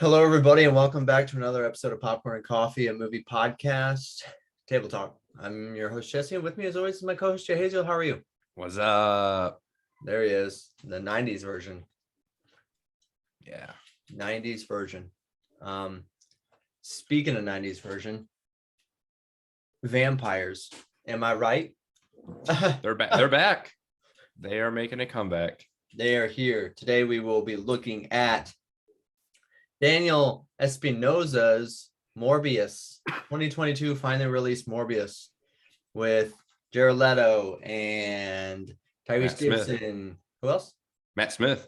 Hello, everybody, and welcome back to another episode of Popcorn and Coffee, a movie podcast, Table Talk. I'm your host, Jesse, and with me, as always, is my co-host, Jay Hazel. How are you? What's up? There he is, the 90s version. Yeah. 90s version. Speaking of 90s version, vampires. Am I right? They're back. They're back. They are making a comeback. They are here. Today, we will be looking at Daniel Espinosa's Morbius, 2022 finally released Morbius with Jared Leto and Tyrese Gibson. Who else? Matt Smith.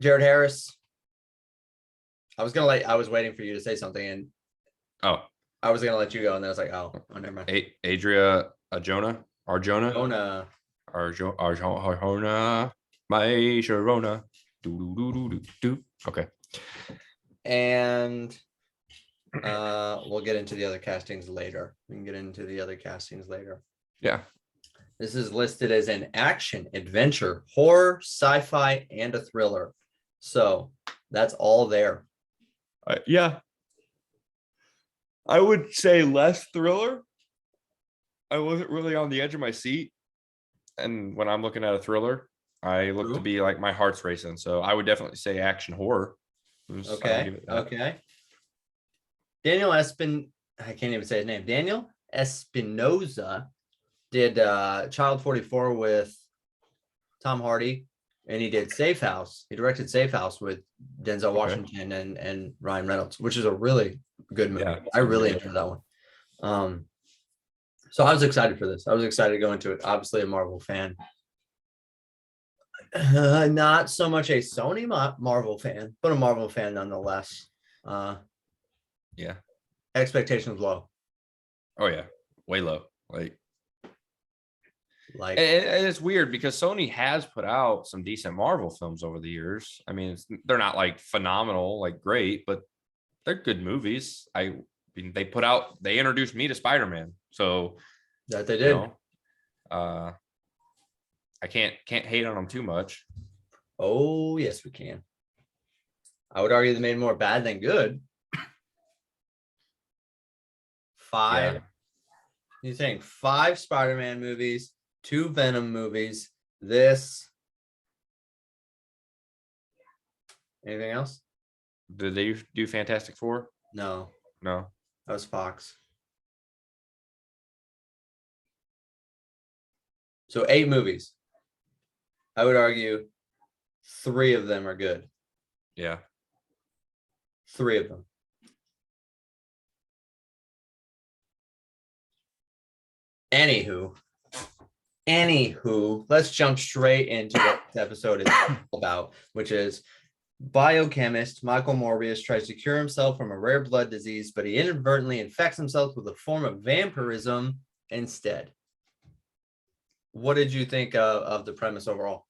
Jared Harris. I was waiting for you to say something, and I was gonna let you go, and then I was like, oh never mind. Adria Arjona. My Sharona. Okay. And we'll get into the other castings later. Yeah. This is listed as an action, adventure, horror, sci-fi, and a thriller. So that's all there. Yeah. I would say less thriller. I wasn't really on the edge of my seat. And when I'm looking at a thriller, I look to be like my heart's racing. So I would definitely say action horror. Okay. Daniel I can't even say his name. Daniel Espinosa did Child 44 with Tom Hardy, and he did Safe House. He directed Safe House with Denzel Washington and Ryan Reynolds, which is a really good movie. Yeah, I really enjoyed that one. So I was excited for this. I was excited to go into it. Obviously a Marvel fan. Not so much a Sony Marvel fan, but a Marvel fan nonetheless. Yeah. Expectations low. Oh yeah, way low. Like, and it's weird because Sony has put out some decent Marvel films over the years. I mean, they're not like phenomenal, like great, but they're good movies. I mean, they introduced me to Spider-Man, so that they did. I can't hate on them too much. Oh yes, we can. I would argue they made more bad than good. 5. Yeah. You think 5 Spider-Man movies, 2 Venom movies. This. Anything else? Did they do Fantastic Four? No. That was Fox. So 8 movies. I would argue 3 of them are good. Yeah. 3 of them. Anywho, let's jump straight into what this episode is about, which is biochemist Michael Morbius tries to cure himself from a rare blood disease, but he inadvertently infects himself with a form of vampirism instead. What did you think of the premise overall?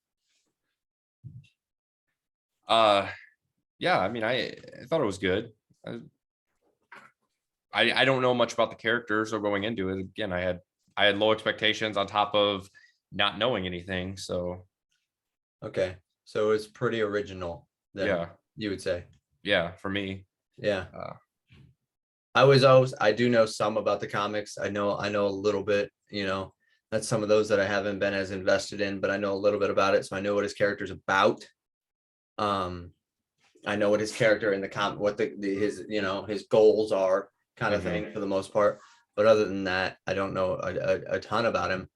Yeah, I mean, I thought it was good. I don't know much about the characters or going into it. Again, I had low expectations on top of not knowing anything. So, okay, so it's pretty original. Then, yeah, you would say. Yeah, for me. Yeah. I do know some about the comics. I know a little bit. That's some of those that I haven't been as invested in, but I know a little bit about it, so I know what his character's about. I know what his character in the what his goals are, kind of thing, for the most part. But other than that, I don't know a ton about him.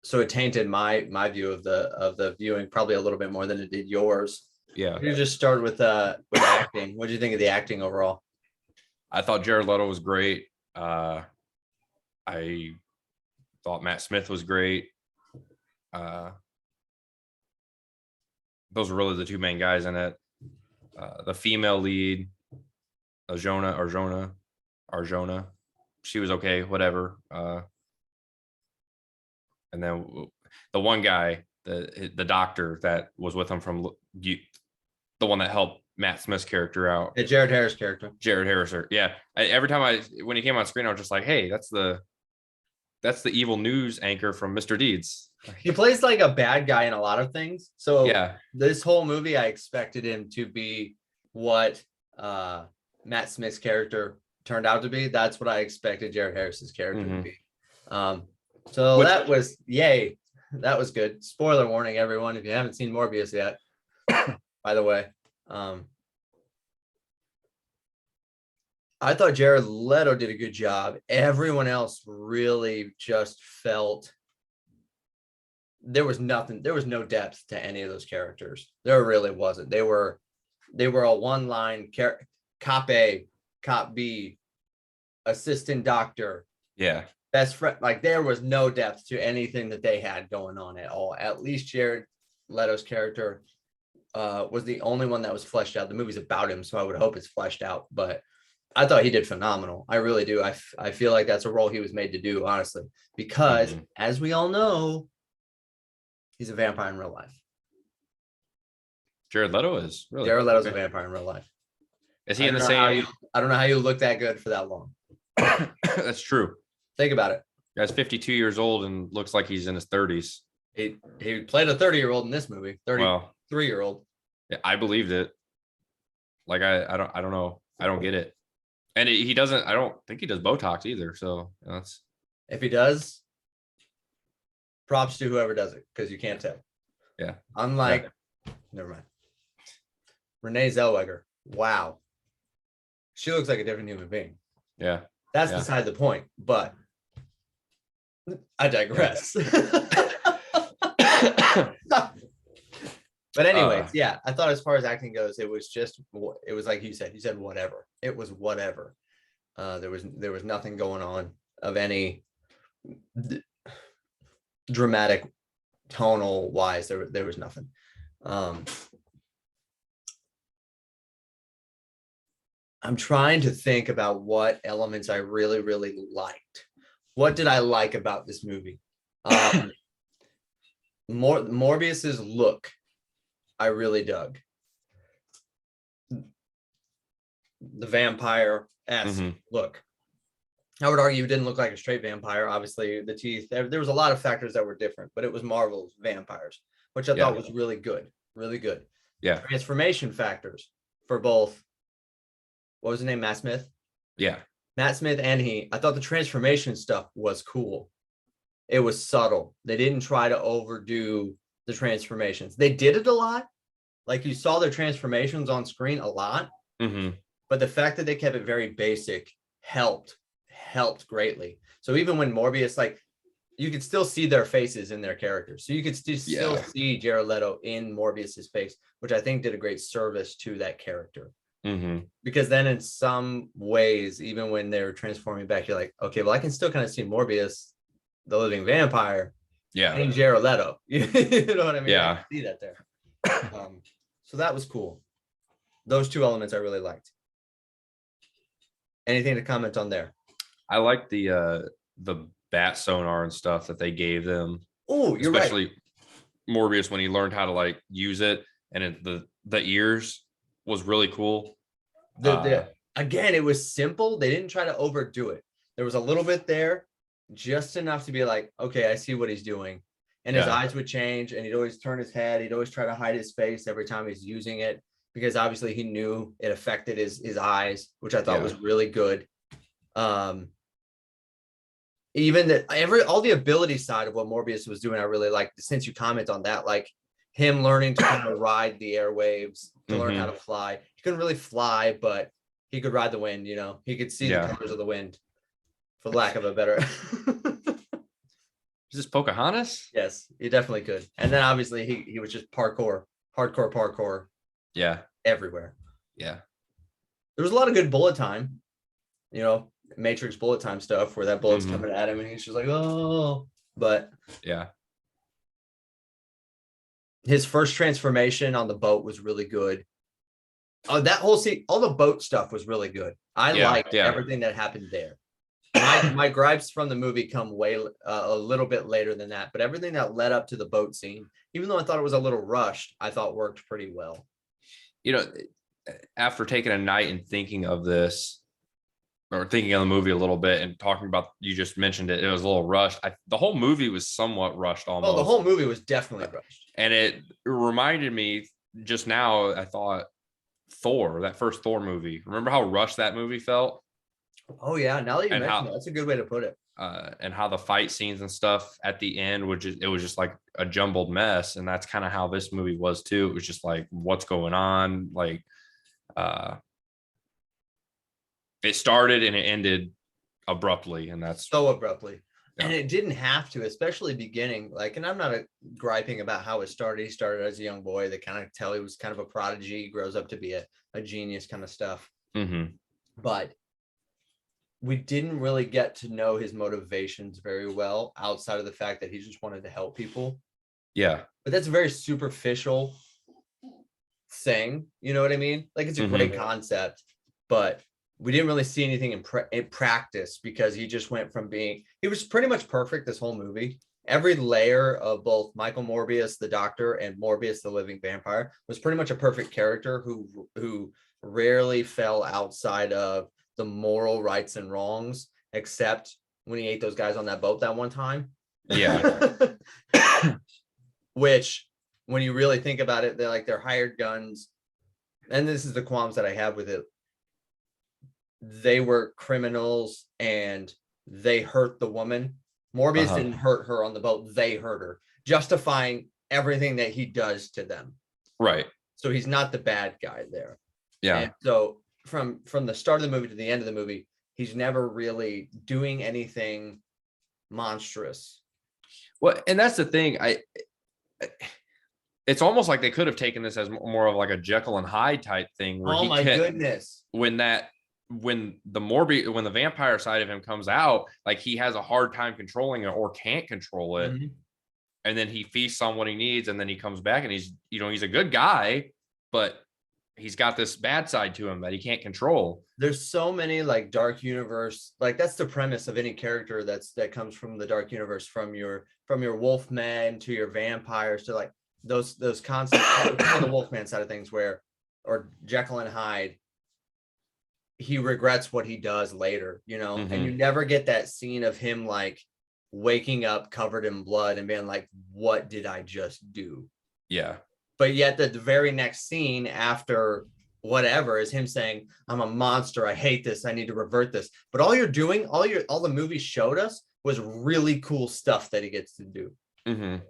So it tainted my view of the viewing probably a little bit more than it did yours. Yeah. You just start with acting. What do you think of the acting overall? I thought Jared Leto was great. I thought Matt Smith was great. Those were really the 2 main guys in it. The female lead, Arjona, she was okay, whatever. And then the one guy, the doctor that was with him from the one that helped Matt Smith's character out. The Jared Harris character. Jared Harris. Yeah. Every time when he came on screen, I was just like, hey, that's the that's the evil news anchor from Mr. Deeds. He plays like a bad guy in a lot of things. So Yeah. this whole movie, I expected him to be what Matt Smith's character turned out to be. That's what I expected Jared Harris's character to be. So that was yay. That was good. Spoiler warning, everyone, if you haven't seen Morbius yet. By the way, I thought Jared Leto did a good job. Everyone else really just felt there was nothing. There was no depth to any of those characters. There really wasn't. They were a one-line cop A, cop B, assistant doctor. Yeah. Best friend. Like there was no depth to anything that they had going on at all. At least Jared Leto's character was the only one that was fleshed out. The movie's about him, so I would hope it's fleshed out. But I thought he did phenomenal. I really do. I feel like that's a role he was made to do, honestly, because as we all know, he's a vampire in real life. Jared Leto is really. Jared Leto's a vampire in real life. Is he in the same? I don't know how you look that good for that long. That's true. Think about it. Guy's 52 years old and looks like he's in his 30s. He played a 30-year-old in this movie. 33-year-old. Yeah, I believed it. Like I don't know. I don't get it. And he doesn't. I don't think he does Botox either. So that's. If he does, props to whoever does it because you can't tell. Yeah. Unlike, never mind. Renee Zellweger. Wow. She looks like a different human being. Yeah. That's beside the point, but I digress. But anyways, I thought as far as acting goes, it was like you said whatever. It was whatever. There was nothing going on of any dramatic tonal wise. There was nothing. I'm trying to think about what elements I really, really liked. What did I like about this movie? Morbius's look, I really dug. The vampire-esque look. I would argue it didn't look like a straight vampire. Obviously, the teeth. There was a lot of factors that were different, but it was Marvel's vampires, which I thought was really good. Really good. Yeah. Transformation factors for both. What was his name? Matt Smith? Yeah. Matt Smith and I thought the transformation stuff was cool. It was subtle. They didn't try to overdo the transformations. They did it a lot. Like you saw their transformations on screen a lot. But the fact that they kept it very basic helped greatly. So even when Morbius, like you could still see their faces in their characters. So you could still see Jared Leto in Morbius's face, which I think did a great service to that character. Because then in some ways, even when they were transforming back, you're like, okay, well, I can still kind of see Morbius, the living vampire, and Jared Leto. You know what I mean? Yeah. I can see that there. So that was cool. Those two elements I really liked. Anything to comment on there? I like the bat sonar and stuff that they gave them. Oh, you're especially right. Morbius when he learned how to like use it, and the ears was really cool. Again, it was simple. They didn't try to overdo it. There was a little bit there, just enough to be like, okay, I see what he's doing. And his eyes would change, and he'd always turn his head. He'd always try to hide his face every time he's using it, because obviously he knew it affected his eyes, which I thought was really good. Even all the ability side of what Morbius was doing, I really liked. Since you comment on that, like him learning to kind of ride the airwaves, to learn how to fly. He couldn't really fly, but he could ride the wind. You know, he could see the colors of the wind, for lack of a better. Is this Pocahontas? Yes, he definitely could. And then obviously he was just hardcore parkour. Yeah, everywhere. Yeah, there was a lot of good bullet time. You know, Matrix bullet time stuff where that bullet's coming at him and he's just like, oh. But his first transformation on the boat was really good. Oh, that whole scene, all the boat stuff was really good. I liked everything that happened there. My gripes from the movie come a little bit later than that, but everything that led up to the boat scene, even though I thought it was a little rushed, I thought worked pretty well. You know, after taking a night and thinking of this, or thinking of the movie a little bit and talking about, you just mentioned it, it was a little rushed. The whole movie was somewhat rushed almost. Oh, the whole movie was definitely rushed. And it reminded me just now, I thought Thor, that first Thor movie. Remember how rushed that movie felt? Oh yeah, now that you And mention how- it, that's a good way to put it. And how the fight scenes and stuff at the end, it was just like a jumbled mess. And that's kind of how this movie was too. It was just like, what's going on? Like, it started and it ended abruptly, and that's So abruptly. Yeah. And it didn't have to, especially beginning. Like, and I'm not griping about how it started. He started as a young boy. They kind of tell he was kind of a prodigy, grows up to be a genius kind of stuff. Mm-hmm. But we didn't really get to know his motivations very well, outside of the fact that he just wanted to help people. Yeah. But that's a very superficial thing. You know what I mean? Like, it's a great concept, but we didn't really see anything in practice, because he just went from he was pretty much perfect this whole movie. Every layer of both Michael Morbius, the Doctor, and Morbius, the living vampire, was pretty much a perfect character who rarely fell outside of the moral rights and wrongs, except when he ate those guys on that boat that one time. Yeah. Which, when you really think about it, they're hired guns. And this is the qualms that I have with it. They were criminals and they hurt the woman. Morbius didn't hurt her on the boat. They hurt her, justifying everything that he does to them. Right. So he's not the bad guy there. Yeah. And so from the start of the movie to the end of the movie, he's never really doing anything monstrous. Well, and that's the thing. It's almost like they could have taken this as more of like a Jekyll and Hyde type thing. Where Oh my goodness. When the vampire side of him comes out, like, he has a hard time controlling it or can't control it. Mm-hmm. And then he feasts on what he needs, and then he comes back and he's a good guy, but he's got this bad side to him that he can't control. There's so many like dark universe, like that's the premise of any character that comes from the dark universe, from your Wolfman to your vampires to like those concepts on the Wolfman side of things, or Jekyll and Hyde, he regrets what he does later, and you never get that scene of him like waking up covered in blood and being like, what did I just do? Yeah. But yet the very next scene after whatever is him saying, I'm a monster, I hate this, I need to revert this. But all the movie showed us was really cool stuff that he gets to do.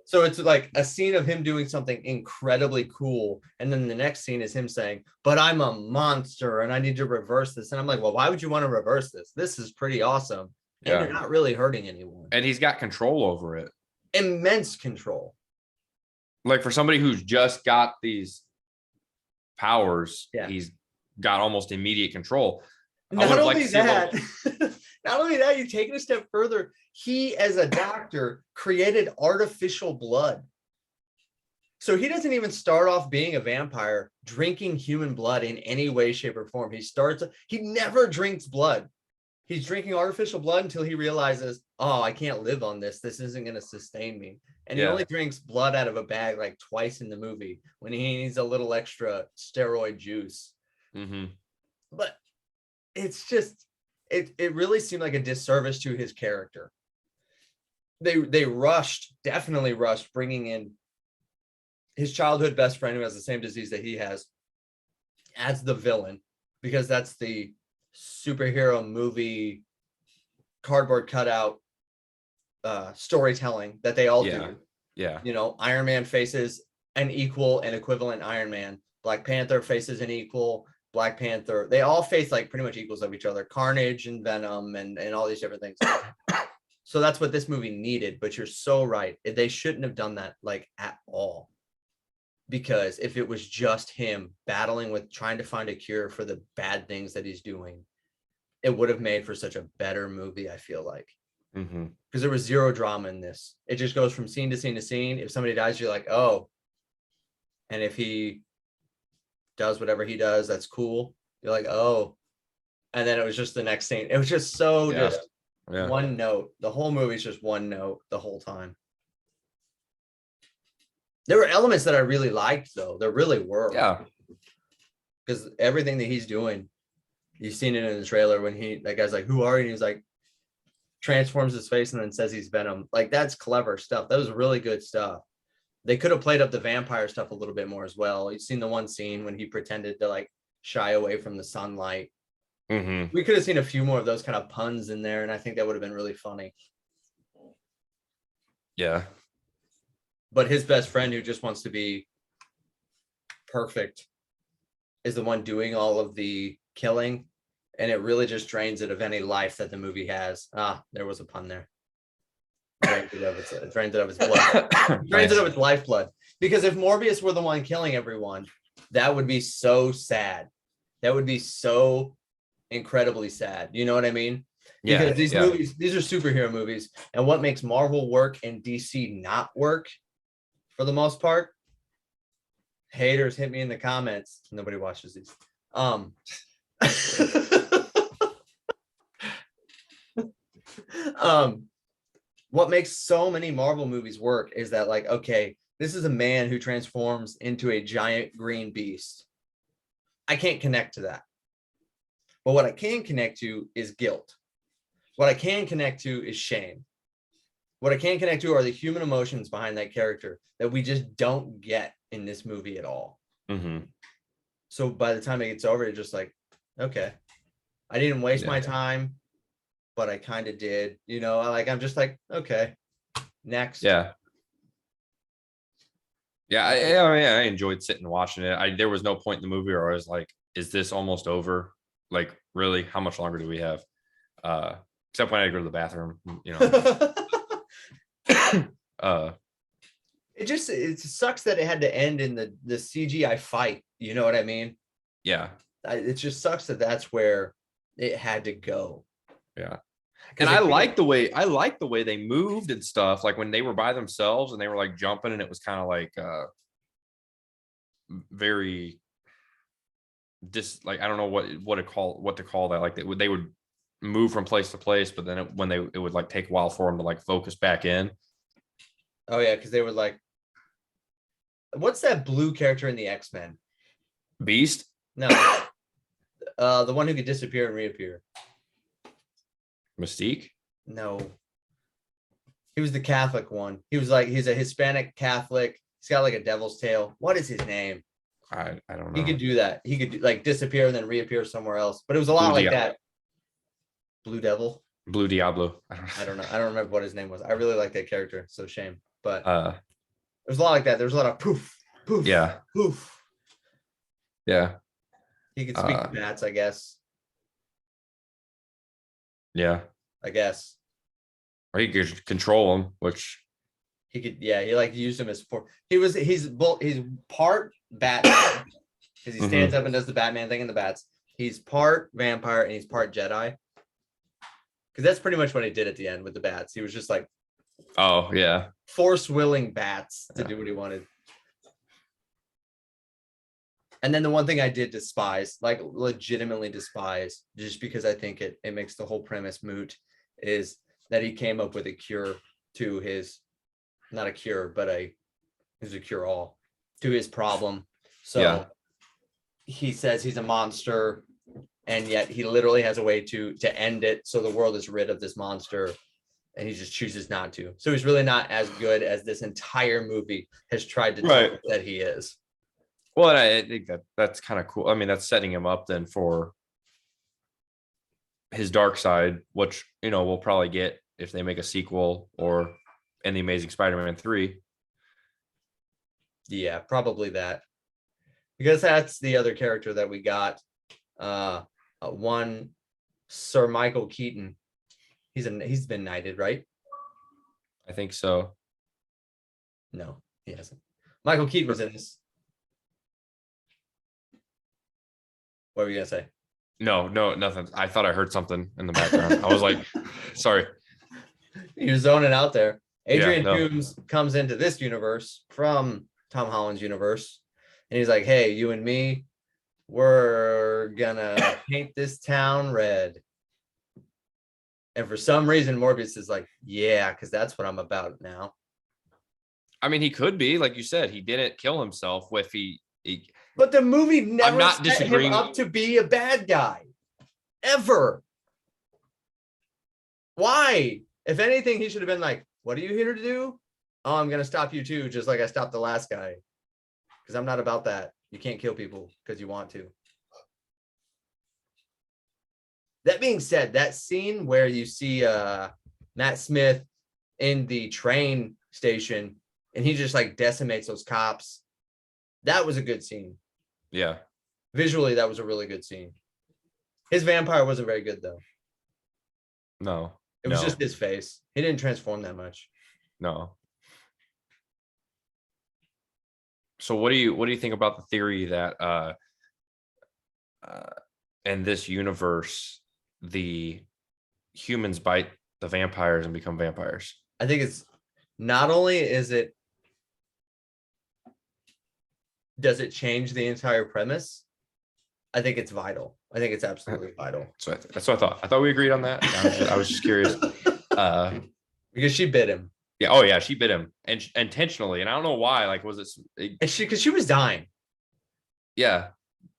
So it's like a scene of him doing something incredibly cool, and then the next scene is him saying, but I'm a monster and I need to reverse this. And I'm like, well, why would you want to reverse this? This is pretty awesome. And you're not really hurting anyone. And he's got control over it. Immense control. Like, for somebody who's just got these powers, he's got almost immediate control. Not only that, you take it a step further. He, as a doctor, created artificial blood. So he doesn't even start off being a vampire, drinking human blood in any way, shape, or form. He never drinks blood. He's drinking artificial blood until he realizes, oh, I can't live on this. This isn't going to sustain me. And he only drinks blood out of a bag like twice in the movie when he needs a little extra steroid juice. But it's just, it really seemed like a disservice to his character. They definitely rushed bringing in his childhood best friend who has the same disease that he has as the villain, because that's the superhero movie cardboard cutout storytelling that they all do. Yeah. Iron Man faces an equal and equivalent Iron Man. Black Panther faces an equal Black Panther. They all face like pretty much equals of each other. Carnage and Venom and all these different things. So that's what this movie needed. But you're so right. They shouldn't have done that like at all. Because if it was just him battling with trying to find a cure for the bad things that he's doing, it would have made for such a better movie, I feel like. Because there was zero drama in this. It just goes from scene to scene to scene. If somebody dies, you're like, oh. And if he does whatever he does, that's cool. You're like, oh. And then it was just the next scene. It was just one note. The whole movie is just one note the whole time. There were elements that I really liked, though. There really were. Yeah. Because everything that he's doing, You've seen it in the trailer when that guy's like, "Who are you?" And he's like, transforms his face and then says he's Venom. Like, that's clever stuff. That was really good stuff. They could have played up the vampire stuff a little bit more as well. You've seen the one scene when he pretended to like shy away from the sunlight. Mm-hmm. We could have seen a few more of those kind of puns in there, and I think that would have been really funny. Yeah. But his best friend, who just wants to be perfect, is the one doing all of the killing, and it really just drains it of any life that the movie has. There was a pun there. Drains it of its blood. Drains it of its lifeblood. Because if Morbius were the one killing everyone, that would be so sad. That would be so incredibly sad. You know what I mean? Because these movies, these are superhero movies, and what makes Marvel work and DC not work for the most part? Haters, hit me in the comments. Nobody watches these. What makes so many Marvel movies work is that, like, okay, this is a man who transforms into a giant green beast. I can't connect to that. But what I can connect to is guilt. What I can connect to is shame. What I can connect to are the human emotions behind that character that we just don't get in this movie at all. Mm-hmm. So by the time it gets over, it's just like, okay, I didn't waste my time, but I kind of did, you know, like, I'm just like, okay, next. Yeah. Yeah. I enjoyed sitting and watching it. There was no point in the movie where I was like, is this almost over? Like, really, how much longer do we have? Except when I go to the bathroom, you know. It sucks that it had to end in the CGI fight. You know what I mean? Yeah. It just sucks that that's where it had to go. Yeah. And I like the way they moved and stuff. Like when they were by themselves and they were like jumping, and it was kind of like very like, I don't know what to call that. Like they would move from place to place, but then it would like take a while for them to like focus back in. Oh yeah, because they were like, what's that blue character in the X-Men? Beast? No. The one who could disappear and reappear. Mystique? No. He was the Catholic one. He's a Hispanic Catholic. He's got like a devil's tail. What is his name? I don't know. He could do that. He could like disappear and then reappear somewhere else. But it was a lot like that. Blue Devil? Blue Diablo. I don't know. I don't remember what his name was. I really like that character. So shame. But there's a lot like that. There's a lot of poof, poof, poof. Yeah. He could speak to bats, I guess. Yeah. I guess. Or he could control them, which he could. Yeah, he like used him as he's part Batman because he stands up and does the Batman thing in the bats. He's part vampire and he's part Jedi. Because that's pretty much what he did at the end with the bats. He was just like, oh yeah, force-willing bats to do what he wanted. And then the one thing I did despise, like legitimately despise, just because I think it makes the whole premise moot, is that he came up with a cure to his, not a cure, but it was a cure-all to his problem. So he says he's a monster, and yet he literally has a way to end it, so the world is rid of this monster, and he just chooses not to. So he's really not as good as this entire movie has tried to tell that he is. Well, I think that's kind of cool. I mean, that's setting him up then for his dark side, which, you know, we'll probably get if they make a sequel or in the Amazing Spider-Man 3. Yeah, probably that. Because that's the other character that we got. One Sir Michael Keaton. He's been knighted, right? I think so. No, he hasn't. Michael Keaton was in this. What were you gonna say? No, nothing. I thought I heard something in the background. I was like, sorry. You're zoning out there. Adrian Toomes comes into this universe from Tom Holland's universe, and he's like, hey, you and me, we're gonna paint this town red. And for some reason, Morbius is like, yeah, because that's what I'm about now. I mean, he could be, like you said, he didn't kill himself with he but the movie never set him up to be a bad guy. ever. Why? If anything, he should have been like, what are you here to do? Oh, I'm going to stop you too, just like I stopped the last guy. Because I'm not about that. You can't kill people because you want to. That being said, that scene where you see Matt Smith in the train station and he just like decimates those cops, that was a good scene. Yeah. Visually, that was a really good scene. His vampire wasn't very good, though. No. It was just his face. He didn't transform that much. No. So what do you think about the theory that in this universe the humans bite the vampires and become vampires? I think it's not only does it change the entire premise? I think it's vital. I think it's absolutely vital. So that's what I thought. I thought we agreed on that. I was just curious. Because she bit him. Yeah. Oh yeah, she bit him and intentionally, and I don't know why. Like, was it? And because she was dying. Yeah.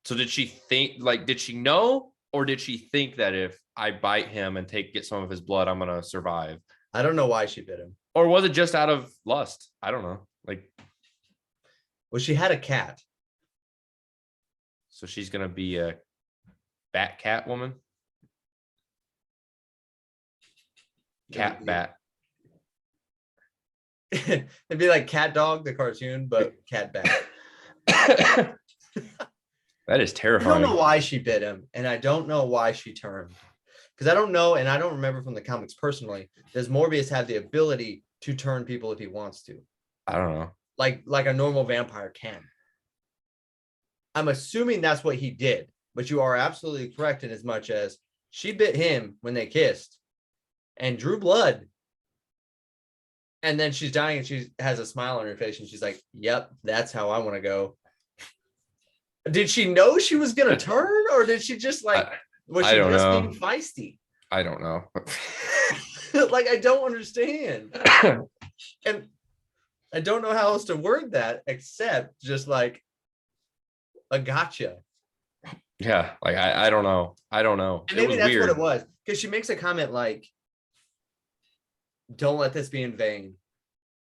So did she think? Like, did she know, or did she think that if I bite him and get some of his blood, I'm gonna survive? I don't know why she bit him. Or was it just out of lust? I don't know. Like, well, she had a cat. So she's gonna be a bat cat woman. Cat bat. It'd be like Cat Dog, the cartoon, but cat bat. That is terrifying. I don't know why she bit him, and I don't know why she turned. Because I don't know, and I don't remember from the comics personally, does Morbius have the ability to turn people if he wants to? I don't know. Like a normal vampire can. I'm assuming that's what he did, but you are absolutely correct in as much as she bit him when they kissed and drew blood. And then she's dying and she has a smile on her face and she's like, yep, that's how I want to go. Did she know she was going to turn, or did she just like, was she just being feisty? I don't know. Like, I don't understand. And I don't know how else to word that except just like a gotcha. Yeah, like I don't know. I don't know. And maybe that's weird. What it was, because she makes a comment like, don't let this be in vain.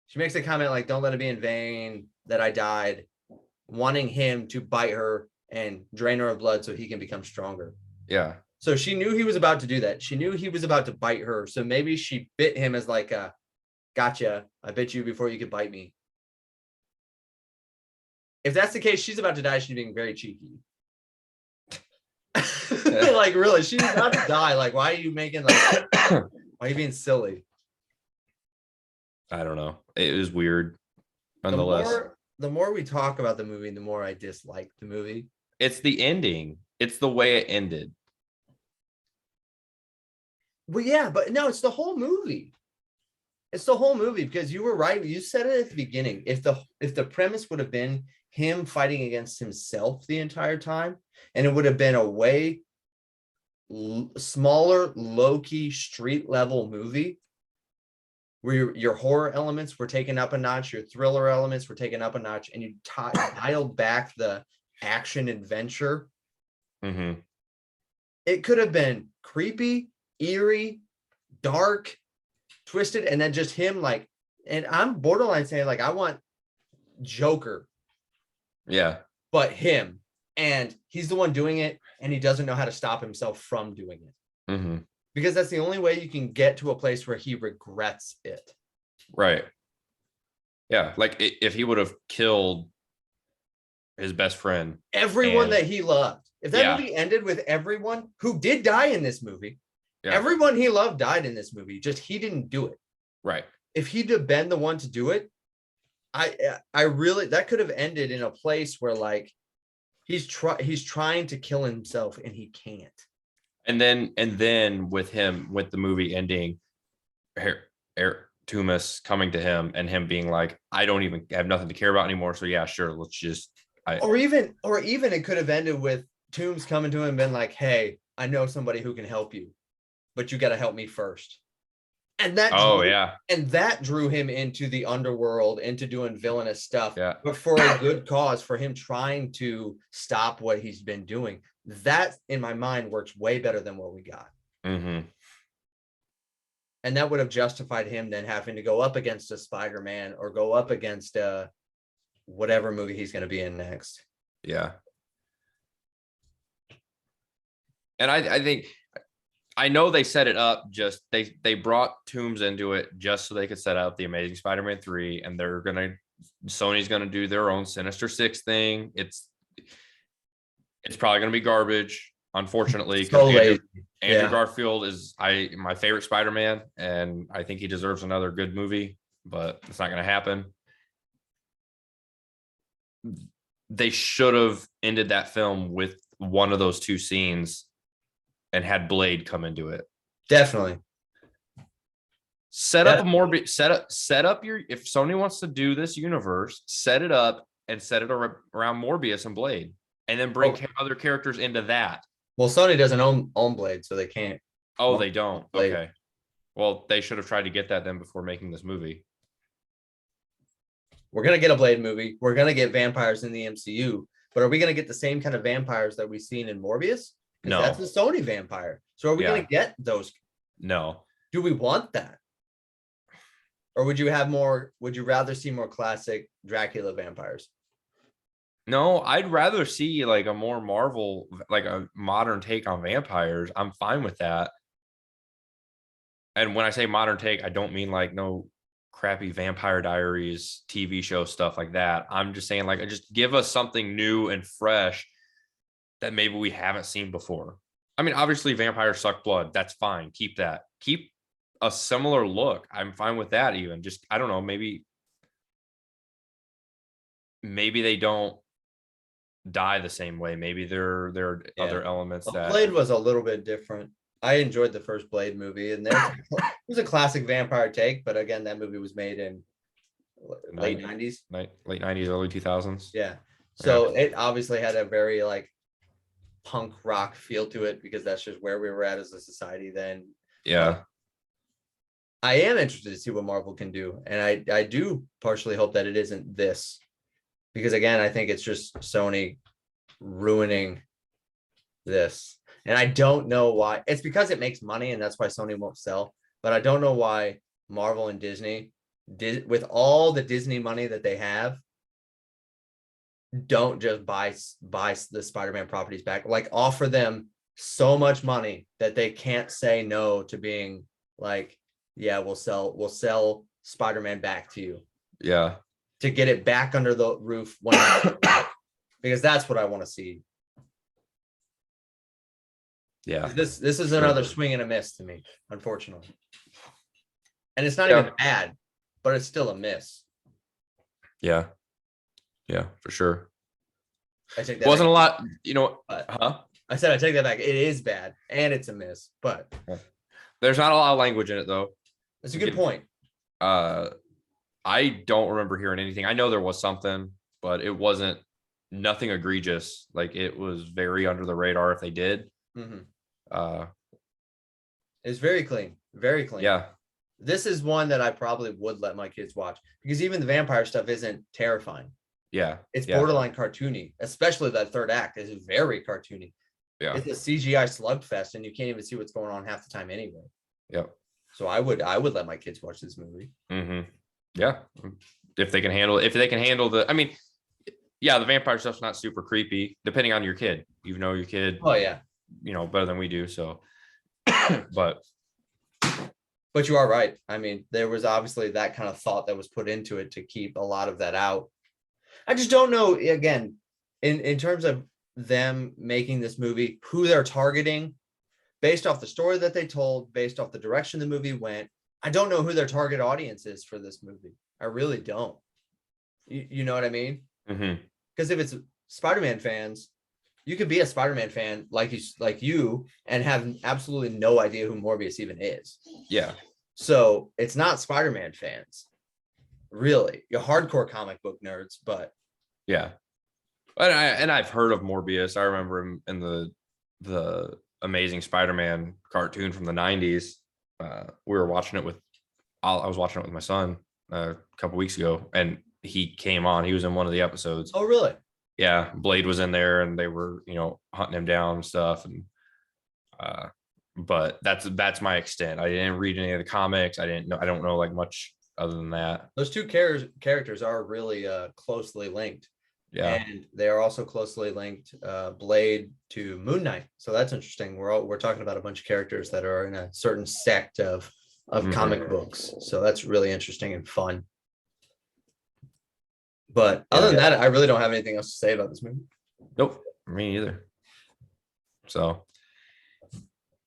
She makes a comment like, don't let it be in vain that I died, wanting him to bite her and drain her of blood so he can become stronger. Yeah. So she knew he was about to do that. She knew he was about to bite her. So maybe she bit him as like a, gotcha, I bit you before you could bite me. If that's the case, she's about to die. She's being very cheeky. Like, really, she's about to die. Like, why are you making like, why are you being silly? I don't know. It was weird. Nonetheless, the more we talk about the movie, the more I dislike the movie. It's the ending. It's the way it ended. Well, yeah, but no, it's the whole movie. It's the whole movie, because you were right. You said it at the beginning. If the premise would have been him fighting against himself the entire time, and it would have been a way smaller, low-key, street-level movie where your horror elements were taken up a notch, your thriller elements were taken up a notch, and you dialed back the action adventure, it could have been creepy, eerie, dark, twisted, and then just him like, and I'm borderline saying like, I want Joker. Yeah. But him, and he's the one doing it, and he doesn't know how to stop himself from doing it. Because that's the only way you can get to a place where he regrets it. Right. Yeah. Like if he would have killed his best friend. Everyone that he loved. If that movie ended with everyone who did die in this movie, everyone he loved died in this movie, just he didn't do it. Right. If he'd have been the one to do it, I really, that could have ended in a place where like he's trying to kill himself and he can't. And then with the movie ending, Toomas coming to him and him being like, I don't even have nothing to care about anymore. So yeah, sure, let's just. Or even it could have ended with Tooms coming to him and been like, hey, I know somebody who can help you, but you got to help me first. And that Oh drew, yeah. and that drew him into the underworld, into doing villainous stuff, Yeah. but for a good cause, for him trying to stop what he's been doing. That, in my mind, works way better than what we got. Mm-hmm. And that would have justified him then having to go up against a Spider-Man or go up against whatever movie he's going to be in next. Yeah. And I think, I know they set it up, just they brought Toombs into it just so they could set up the Amazing Spider-Man 3, and Sony's gonna do their own Sinister Six thing. It's probably gonna be garbage, unfortunately, because Andrew Garfield is my favorite Spider-Man, and I think he deserves another good movie, but it's not gonna happen. They should have ended that film with one of those two scenes and had Blade come into it. Definitely. Set up a Morbius. Set up your. If Sony wants to do this universe, set it up and set it around Morbius and Blade, and then bring other characters into that. Well, Sony doesn't own Blade, so they can't. Oh, they don't. Blade. Okay. Well, they should have tried to get that then before making this movie. We're gonna get a Blade movie. We're gonna get vampires in the MCU, but are we gonna get the same kind of vampires that we've seen in Morbius? No, that's a Sony vampire. So are we going to get those? No. Do we want that? Or would you rather see more classic Dracula vampires? No, I'd rather see like a more Marvel, like a modern take on vampires. I'm fine with that. And when I say modern take, I don't mean like no crappy Vampire Diaries TV show stuff like that. I'm just saying like, just give us something new and fresh that maybe we haven't seen before. I mean, obviously vampires suck blood. That's fine. Keep that. Keep a similar look. I'm fine with that even. Just, I don't know, maybe they don't die the same way. Maybe there are other elements that Blade was a little bit different. I enjoyed the first Blade movie, and it was a classic vampire take, but again, that movie was made in late 90s. Late 90s, early 2000s. Yeah. So it obviously had a very like punk rock feel to it because that's just where we were at as a society then. Yeah. I am interested to see what Marvel can do. And I do partially hope that it isn't this. Because again, I think it's just Sony ruining this. And I don't know why. It's because it makes money and that's why Sony won't sell. But I don't know why Marvel and Disney, with all the Disney money that they have, don't just buy the Spider-Man properties back. Like offer them so much money that they can't say no to being like, yeah, we'll sell Spider-Man back to you. Yeah. To get it back under the roof because that's what I want to see. Yeah. This is another swing and a miss to me, unfortunately. And it's not even bad, but it's still a miss. Yeah. Yeah, for sure. I take that wasn't back. A lot, you know. I said I take that back. It is bad and it's a miss, but there's not a lot of language in it though. That's a good point. I don't remember hearing anything. I know there was something, but it wasn't nothing egregious. Like it was very under the radar if they did. Mm-hmm. It's very clean. Very clean. Yeah. This is one that I probably would let my kids watch because even the vampire stuff isn't terrifying. Yeah. It's borderline cartoony, especially that third act is very cartoony. Yeah. It's a CGI slugfest and you can't even see what's going on half the time anyway. Yep. So I would let my kids watch this movie. Mm-hmm. Yeah. If they can handle the, I mean, yeah, the vampire stuff's not super creepy, depending on your kid. You know your kid. Oh yeah. Better than we do. So, but you are right. I mean, there was obviously that kind of thought that was put into it to keep a lot of that out. I just don't know, again, in terms of them making this movie, who they're targeting, based off the story that they told, based off the direction the movie went. I don't know who their target audience is for this movie. I really don't. You know what I mean? Because if it's Spider-Man fans, you could be a Spider-Man fan like you and have absolutely no idea who Morbius even is. Yeah. So it's not Spider-Man fans, really. You're hardcore comic book nerds, but yeah. And I've heard of Morbius. I remember him in the Amazing Spider-Man cartoon from the 90s. we were watching it with. I was watching it with my son a couple weeks ago, and he came on. He was in one of the episodes. Oh, really? Yeah, Blade was in there, and they were hunting him down and stuff. And but that's my extent. I didn't read any of the comics. I don't know like much other than that. Those two characters are really closely linked. Yeah, and they are also closely linked, Blade to Moon Knight. So that's interesting. We're talking about a bunch of characters that are in a certain sect of comic books. So that's really interesting and fun. But other than that, I really don't have anything else to say about this movie. Nope, me either. So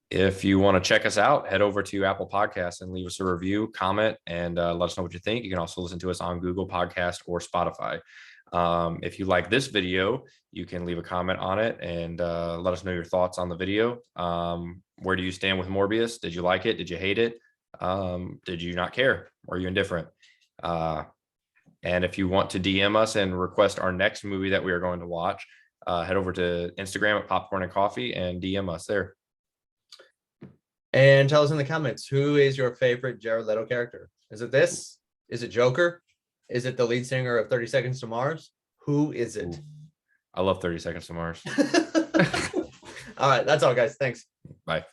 if you want to check us out, head over to Apple Podcasts and leave us a review, comment, and let us know what you think. You can also listen to us on Google Podcast or Spotify. If you like this video, you can leave a comment on it and let us know your thoughts on the video. Where do you stand with Morbius? Did you like it? Did you hate it? Did you not care? Are you indifferent? And if you want to DM us and request our next movie that we are going to watch, head over to Instagram at Popcorn and Coffee and DM us there. And tell us in the comments, who is your favorite Jared Leto character? Is it this? Is it Joker? Is it the lead singer of 30 Seconds to Mars? Who is it? Ooh, I love 30 Seconds to Mars. All right. That's all, guys. Thanks. Bye.